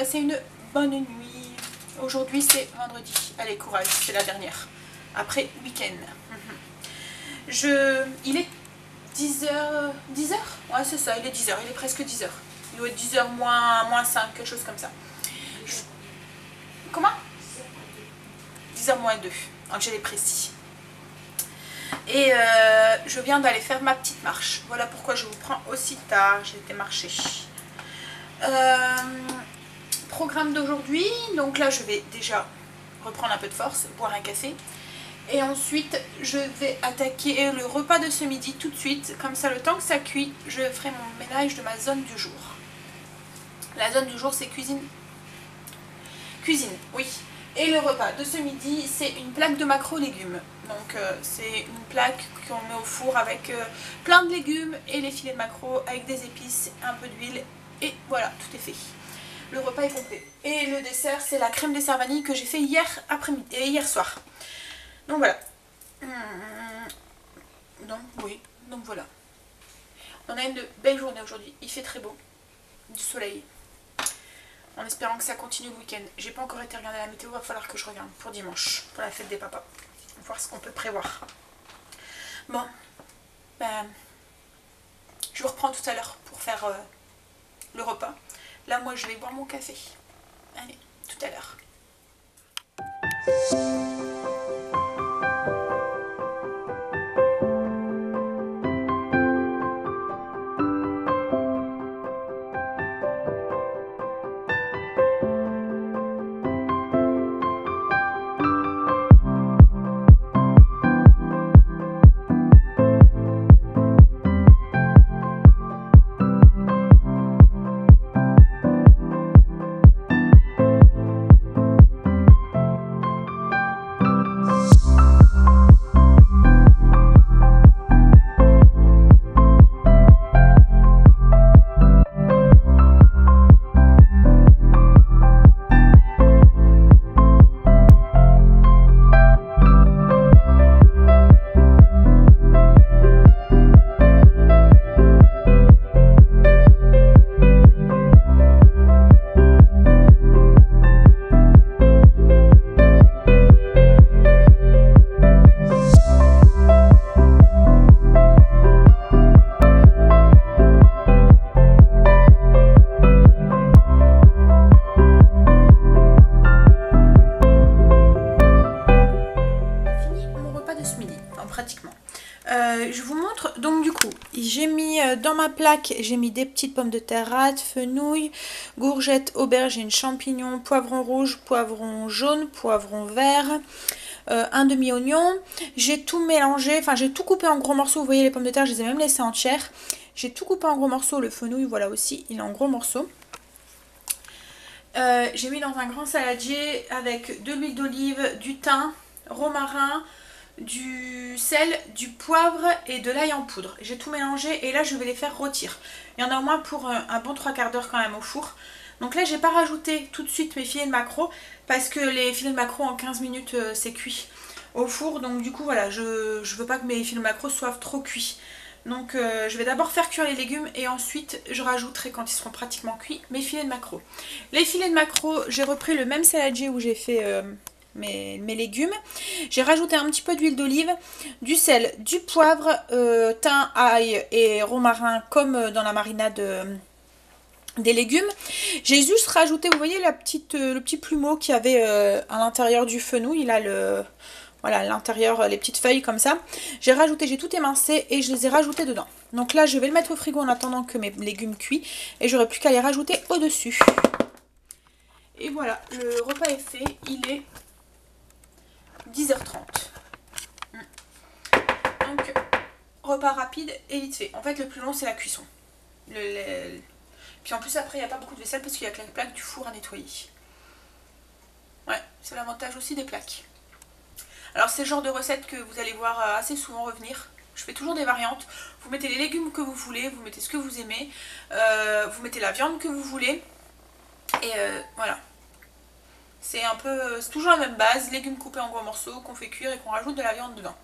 passé une bonne nuit. Aujourd'hui c'est vendredi. Allez, courage, c'est la dernière. Après week-end. Il est 10h. 10h? Ouais, c'est ça, il est 10h, il est presque 10h. Il doit être 10h moins 5, quelque chose comme ça. Comment? 10h moins 2, donc j'ai les précis. Et je viens d'aller faire ma petite marche. Voilà pourquoi je vous prends aussi tard. J'ai été marcher. Programme d'aujourd'hui. Donc là, je vais déjà reprendre un peu de force, boire un café. Et ensuite, je vais attaquer le repas de ce midi tout de suite. Comme ça, le temps que ça cuit, je ferai mon ménage de ma zone du jour. La zone du jour, c'est cuisine. Cuisine, oui. Et le repas de ce midi, c'est une plaque de maquereaux légumes. Donc c'est une plaque qu'on met au four avec plein de légumes et les filets de maquereaux avec des épices, un peu d'huile. Et voilà, tout est fait. Le repas est complet. Et le dessert, c'est la crème dessert vanille que j'ai fait hier après-midi et hier soir. Donc voilà. Donc oui, donc voilà. On a une belle journée aujourd'hui. Il fait très beau. Du soleil. En espérant que ça continue le week-end. J'ai pas encore été regarder la météo, va falloir que je regarde pour dimanche, pour la fête des papas. On va voir ce qu'on peut prévoir. Bon, ben, je vous reprends tout à l'heure pour faire le repas. Là, moi, je vais boire mon café. Allez, tout à l'heure. Je vous montre, donc du coup, j'ai mis dans ma plaque, j'ai mis des petites pommes de terre rate, fenouil, courgettes, aubergines, champignons, poivrons rouges, poivrons jaunes, poivrons verts, un demi-oignon. J'ai tout mélangé, enfin j'ai tout coupé en gros morceaux, vous voyez les pommes de terre, je les ai même laissées entières. J'ai tout coupé en gros morceaux, le fenouil, voilà aussi, il est en gros morceaux. J'ai mis dans un grand saladier avec de l'huile d'olive, du thym, romarin, du sel, du poivre et de l'ail en poudre. J'ai tout mélangé et là je vais les faire rôtir. Il y en a au moins pour un bon 3/4 d'heure quand même au four. Donc là j'ai pas rajouté tout de suite mes filets de maquereau parce que les filets de maquereau en 15 minutes c'est cuit au four. Donc du coup voilà, je veux pas que mes filets de maquereau soient trop cuits. Donc je vais d'abord faire cuire les légumes et ensuite je rajouterai quand ils seront pratiquement cuits mes filets de maquereau. Les filets de maquereau, j'ai repris le même saladier où j'ai fait mes légumes. J'ai rajouté un petit peu d'huile d'olive, du sel, du poivre, thym, ail et romarin comme dans la marinade des légumes. J'ai juste rajouté, vous voyez le petit plumeau qu'il y avait à l'intérieur du fenouil, il a voilà, à l'intérieur, les petites feuilles comme ça. J'ai tout émincé et je les ai rajoutés dedans. Donc là, je vais le mettre au frigo en attendant que mes légumes cuisent. Et j'aurai plus qu'à les rajouter au-dessus. Et voilà, le repas est fait. Il est 10h30. Donc, repas rapide et vite fait. En fait, le plus long, c'est la cuisson. Puis en plus, après, il n'y a pas beaucoup de vaisselle parce qu'il y a que la plaque du four à nettoyer. Ouais, c'est l'avantage aussi des plaques. Alors c'est le genre de recette que vous allez voir assez souvent revenir. Je fais toujours des variantes. Vous mettez les légumes que vous voulez, vous mettez ce que vous aimez, vous mettez la viande que vous voulez. Et voilà. C'est toujours la même base, légumes coupés en gros morceaux qu'on fait cuire et qu'on rajoute de la viande dedans.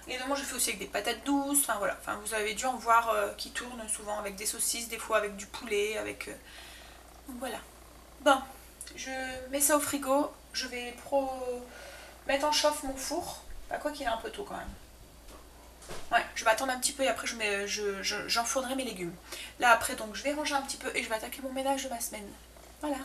Évidemment je fais aussi avec des patates douces, enfin voilà. Enfin, vous avez dû en voir qui tournent souvent avec des saucisses, des fois avec du poulet, avec... Voilà. Bon, je mets ça au frigo. Je vais mettre en chauffe mon four. Bah, quoi qu'il est un peu tôt quand même. Ouais, je vais attendre un petit peu et après j'enfournerai mes légumes. Là après, donc je vais ranger un petit peu et je vais attaquer mon ménage de ma semaine. Voilà.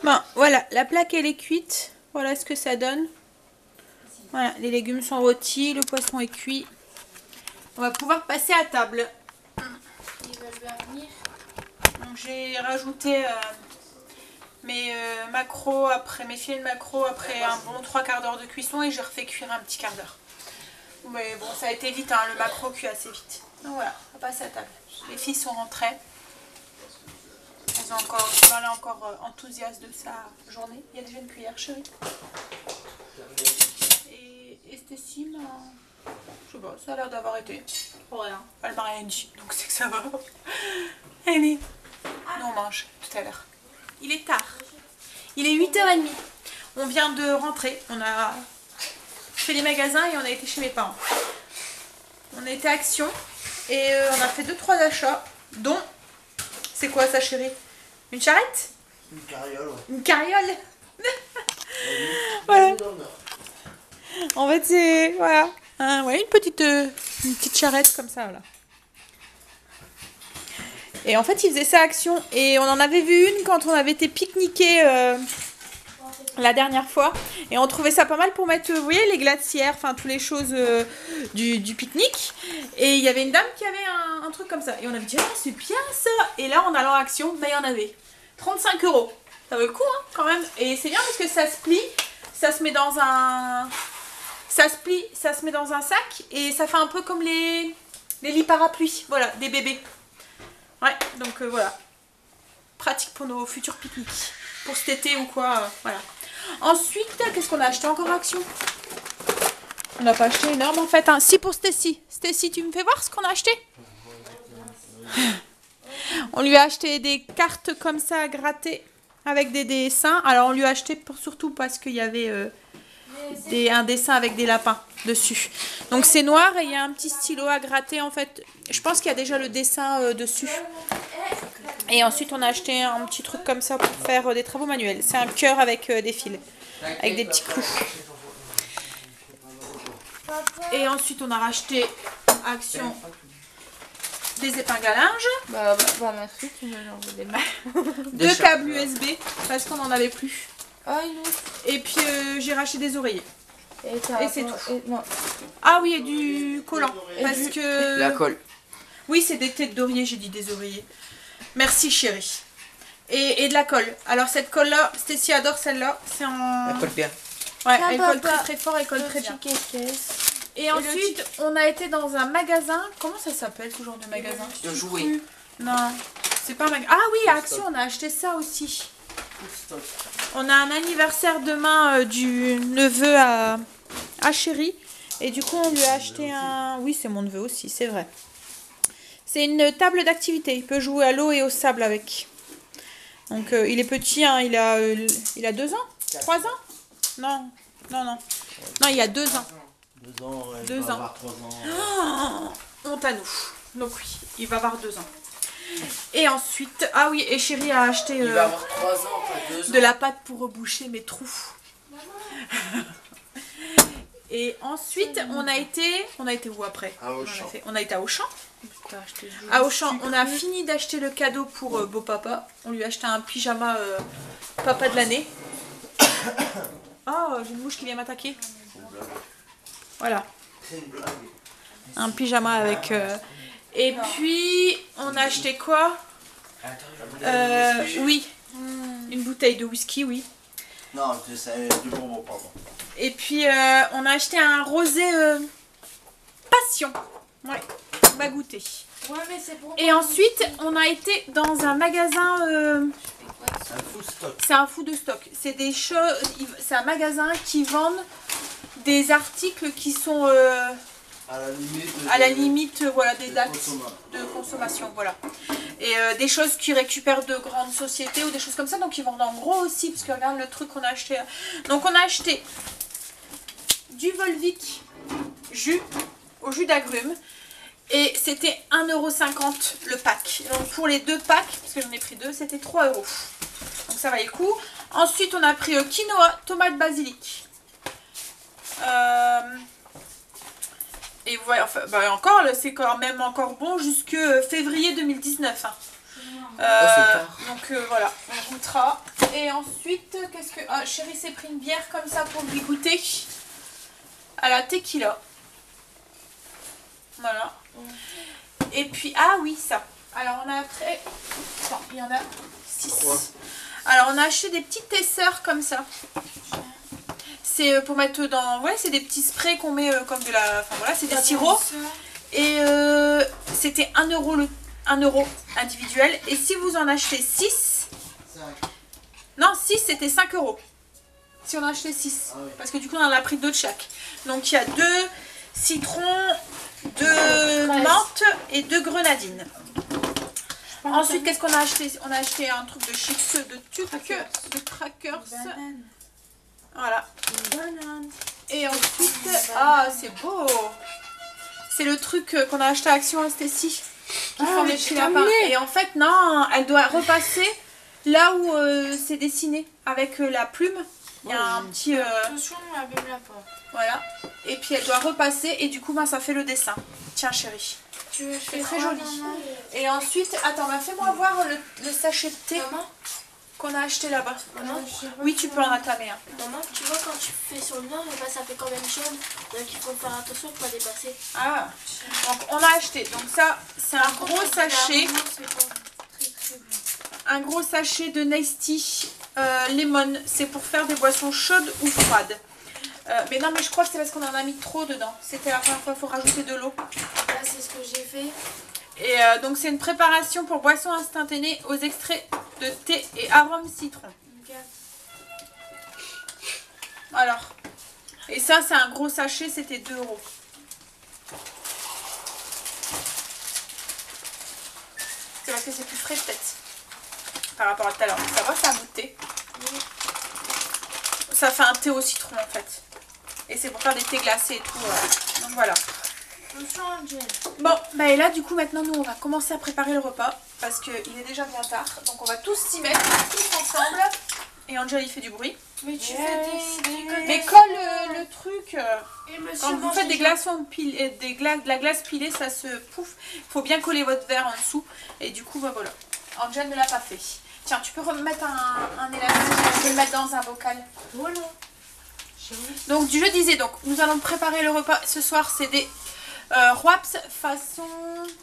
Bon, voilà, la plaque elle est cuite. Voilà ce que ça donne. Voilà, les légumes sont rôtis, le poisson est cuit. On va pouvoir passer à table. Ils veulent bien venir. Donc j'ai rajouté mes macros après, mes filets de macros après un bon 3/4 d'heure de cuisson et j'ai refait cuire un petit quart d'heure. Mais bon, ça a été vite, hein, le macro cuit assez vite. Donc voilà, on va passer à table. Les filles sont rentrées. Elles ont encore, elle est encore enthousiaste de sa journée. Il y a déjà une cuillère, chérie. Et Stécie, je sais pas, ça a l'air d'avoir été. Pour rien. Elle m'a rien dit, donc c'est que ça va. Allez, nous on mange tout à l'heure. Il est tard. Il est 8h30. On vient de rentrer. On a fait les magasins et on a été chez mes parents. On a été à Action et on a fait 2-3 achats, dont... C'est quoi ça, chérie? Une charrette? Une carriole, ouais. Une carriole. Voilà. En fait, c'est... Voilà. Ouais, une petite charrette comme ça, voilà. Et en fait, ils faisaient ça à Action. Et on en avait vu une quand on avait été pique-niquer la dernière fois. Et on trouvait ça pas mal pour mettre, vous voyez, les glacières, enfin, toutes les choses du pique-nique. Et il y avait une dame qui avait un truc comme ça. Et on avait dit, ah, c'est bien ça. Et là, en allant à Action, bah, il y en avait. 35 €. Ça vaut le coup, hein, quand même. Et c'est bien parce que ça se plie. Ça se met dans un... Ça se plie, ça se met dans un sac. Et ça fait un peu comme les lits parapluies. Voilà, des bébés. Ouais, donc voilà. Pratique pour nos futurs pique-niques. Pour cet été ou quoi, voilà. Ensuite, qu'est-ce qu'on a acheté encore à Action? On n'a pas acheté énorme en fait. Hein. Si, pour Stécie. Stécie, tu me fais voir ce qu'on a acheté? On lui a acheté des cartes comme ça à gratter avec des dessins. Alors on lui a acheté surtout parce qu'il y avait un dessin avec des lapins dessus. Donc c'est noir et il y a un petit stylo à gratter en fait. Je pense qu'il y a déjà le dessin dessus. Et ensuite on a acheté un petit truc comme ça pour faire des travaux manuels. C'est un cœur avec des fils, avec des petits clous. Et ensuite on a racheté à Action des épingles à linge. Bah merci, tu me l'envoies des 2 câbles USB parce qu'on n'en avait plus. Ah, et puis j'ai racheté des oreillers. Et c'est tout. Ah oui, et du collant. Parce que... La colle. Oui, c'est des têtes d'oreiller, j'ai dit des oreillers. Merci chérie. Et de la colle. Alors cette colle là, Stécie adore celle-là. C'est en... Elle colle bien. Ouais, elle colle très très fort, elle colle très bien. Et ensuite, on a été dans un magasin. Comment ça s'appelle ce genre de magasin? De jouets. Non, c'est pas un magasin. Ah oui, à Action, on a acheté ça aussi. On a un anniversaire demain du neveu à Chérie. Et du coup, on lui a acheté un... Oui, c'est mon neveu aussi, c'est vrai. C'est une table d'activité. Il peut jouer à l'eau et au sable avec. Donc, il est petit, hein, il a 2 ans 3 ans? Non, non, non. Non, il y a 2 ans. 2 ans, ouais, 2 ans. avoir 3 ans. Oh, honte à nous. Donc oui, il va avoir 2 ans. Et ensuite, ah oui, et Chérie a acheté il va avoir 3 ans, pas 2 ans. de la pâte pour reboucher mes trous. Et ensuite, on a été où après? À Auchan. On a été à Auchan. À Auchan, on a fini d'acheter le cadeau pour beau papa. On lui a acheté un pyjama papa de l'année. Oh, j'ai une mouche qui vient m'attaquer. Voilà. C'est une blague. Un pyjama avec... Et puis, on a acheté quoi? Oui, une bouteille de whisky, oui. Non, c'est du bonbon, pardon. Et puis on a acheté un rosé passion. Ouais, on va goûter. Ouais, mais c'est bon. Et ensuite, on a été dans un magasin. C'est un full stock. C'est un food de stock. C'est des choses. C'est un magasin qui vend des articles qui sont À la limite. voilà, des dates consommation. de consommation, voilà. Et des choses qui récupèrent de grandes sociétés ou des choses comme ça. Donc ils vendent en gros aussi, parce que regarde le truc qu'on a acheté. Donc on a acheté du Volvic jus au jus d'agrumes. Et c'était 1,50 € le pack. Donc pour les 2 packs, parce que j'en ai pris 2, c'était 3 €. Donc ça valait le coup. Ensuite on a pris quinoa, tomate, basilic. Et voilà, enfin, bah encore, c'est quand même encore bon jusque février 2019. Hein. Donc voilà, on goûtera. Et ensuite, qu'est-ce que... Ah, chérie s'est pris une bière comme ça pour lui goûter. À la tequila. Voilà. Et puis, ah oui, ça. Alors, on a après... Attends, il y en a 6. Ouais. Alors, on a acheté des petits tesseurs comme ça. C'est pour mettre dans... Ouais, c'est des petits sprays qu'on met comme de la... Enfin, voilà, c'est des sirops. Et c'était 1 € 1 € individuel. Et si vous en achetez 6... Non, 6, c'était 5 €. Si on en achetait 6. Ah oui. Parce que du coup, on en a pris 2 de chaque. Donc, il y a 2 citrons, 2 menthe et 2 grenadines. Ensuite, qu'est-ce qu'on a acheté? On a acheté un truc de chips, de crackers. Voilà. Et ensuite, ah, c'est beau. C'est le truc qu'on a acheté à Action Estécie. Qui font des petits lapins. Et en fait, non, elle doit repasser là où c'est dessiné avec la plume. Il y a un petit... Attention, abîme-la pas. Voilà. Et puis elle doit repasser et du coup, ben, ça fait le dessin. Tiens, chérie. C'est très joli. Et ensuite, attends, bah, fais-moi voir le sachet de thé qu'on a acheté là-bas. Oui, tu peux en attamer un. Maman, tu vois quand tu fais sur le nord, ça fait quand même jaune. Donc il faut faire attention pour pas dépasser. Ah, donc on a acheté. Donc ça, c'est un gros sachet. Un gros sachet de Nasty Lemon. C'est pour faire des boissons chaudes ou froides. Mais non, mais je crois que c'est parce qu'on en a mis trop dedans. C'était la première fois, il faut rajouter de l'eau. Là, c'est ce que j'ai fait. Et donc c'est une préparation pour boissons instantanées aux extraits de thé et arômes citron. Alors, et ça c'est un gros sachet, c'était 2 €. C'est parce que c'est plus frais peut-être par rapport à tout à l'heure. Ça va, c'est un goût de thé. Ça fait un thé au citron en fait. Et c'est pour faire des thés glacés et tout. Donc voilà. Bon, bah et là du coup maintenant nous on va commencer à préparer le repas parce qu'il est déjà bien tard. Donc on va tous s'y mettre, tous ensemble. Et Angel il fait du bruit. Mais tu fais des... Mais colle le truc. Et monsieur Quand vous faites des glaçons de la glace pilée, ça se pouffe. Il faut bien coller votre verre en dessous. Et du coup, bah voilà. Angel ne l'a pas fait. Tiens, tu peux remettre un élastique. Je vais le mettre dans un bocal. Voilà. Donc je disais, donc nous allons préparer le repas. Ce soir, c'est des wraps façon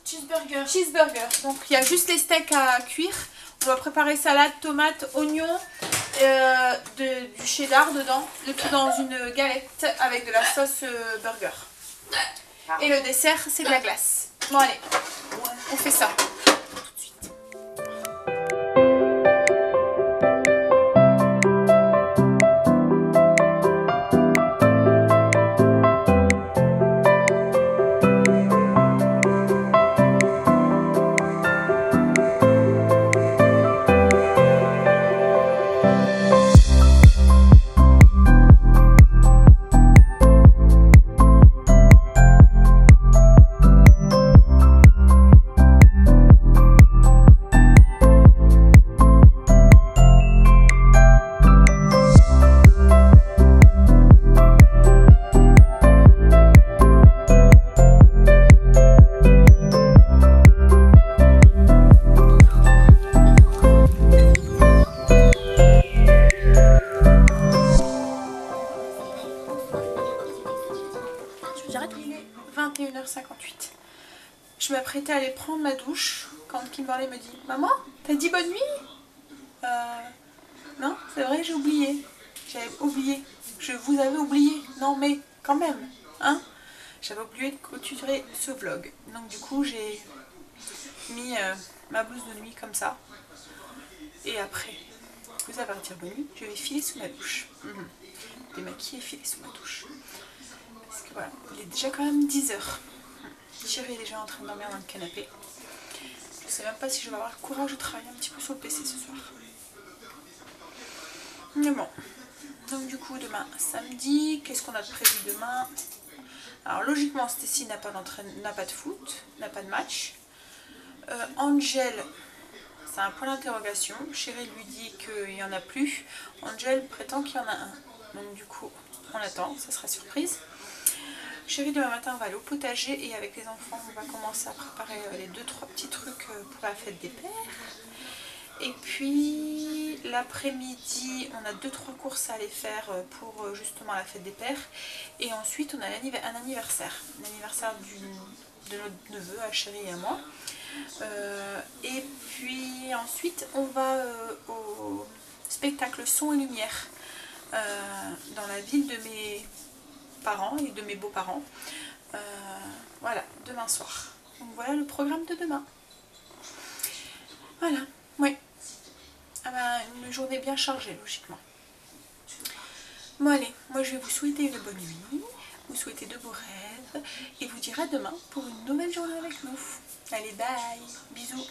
cheeseburger. Donc il y a juste les steaks à cuire. On va préparer salade, tomate, oignon, du cheddar dedans. Le tout dans une galette avec de la sauce burger. Et le dessert, c'est de la glace. Bon allez, on fait ça. Il est 21h58. Je m'apprêtais à aller prendre ma douche quand Kimberly me dit « Maman, t'as dit bonne nuit ?» Non, c'est vrai, j'ai oublié. j'avais oublié. Je vous avais oublié. Non mais quand même, hein. J'avais oublié de clôturer ce vlog. Donc du coup j'ai mis ma blouse de nuit comme ça. Et après, vous avertir bonne nuit, je vais filer sous ma douche. Démaquiller et filer sous ma douche. Parce que voilà, il est déjà quand même 10 h. Chérie est déjà en train de dormir dans le canapé. Je sais même pas si je vais avoir le courage de travailler un petit peu sur le PC ce soir. Mais bon. Donc du coup demain samedi, qu'est-ce qu'on a de prévu demain? Alors logiquement Stécie n'a pas de foot, n'a pas de match. Angel, c'est un point d'interrogation. Chérie lui dit qu'il n'y en a plus. Angel prétend qu'il y en a un. Donc du coup on attend, ça sera surprise. Chérie demain matin on va aller au potager et avec les enfants on va commencer à préparer les 2-3 petits trucs pour la fête des pères. Et puis l'après-midi, on a 2-3 courses à aller faire pour justement la fête des pères. Et ensuite, on a un anniversaire. L'anniversaire de notre neveu, à Chérie et à moi. Et puis ensuite, on va au spectacle Son et Lumière dans la ville de mes parents et de mes beaux-parents. Voilà, demain soir. Donc voilà le programme de demain. Voilà, oui. Ah bah, une journée bien chargée, logiquement. Bon allez, moi je vais vous souhaiter une bonne nuit, vous souhaiter de beaux rêves, et vous dire à demain pour une nouvelle journée avec nous. Allez, bye, bisous.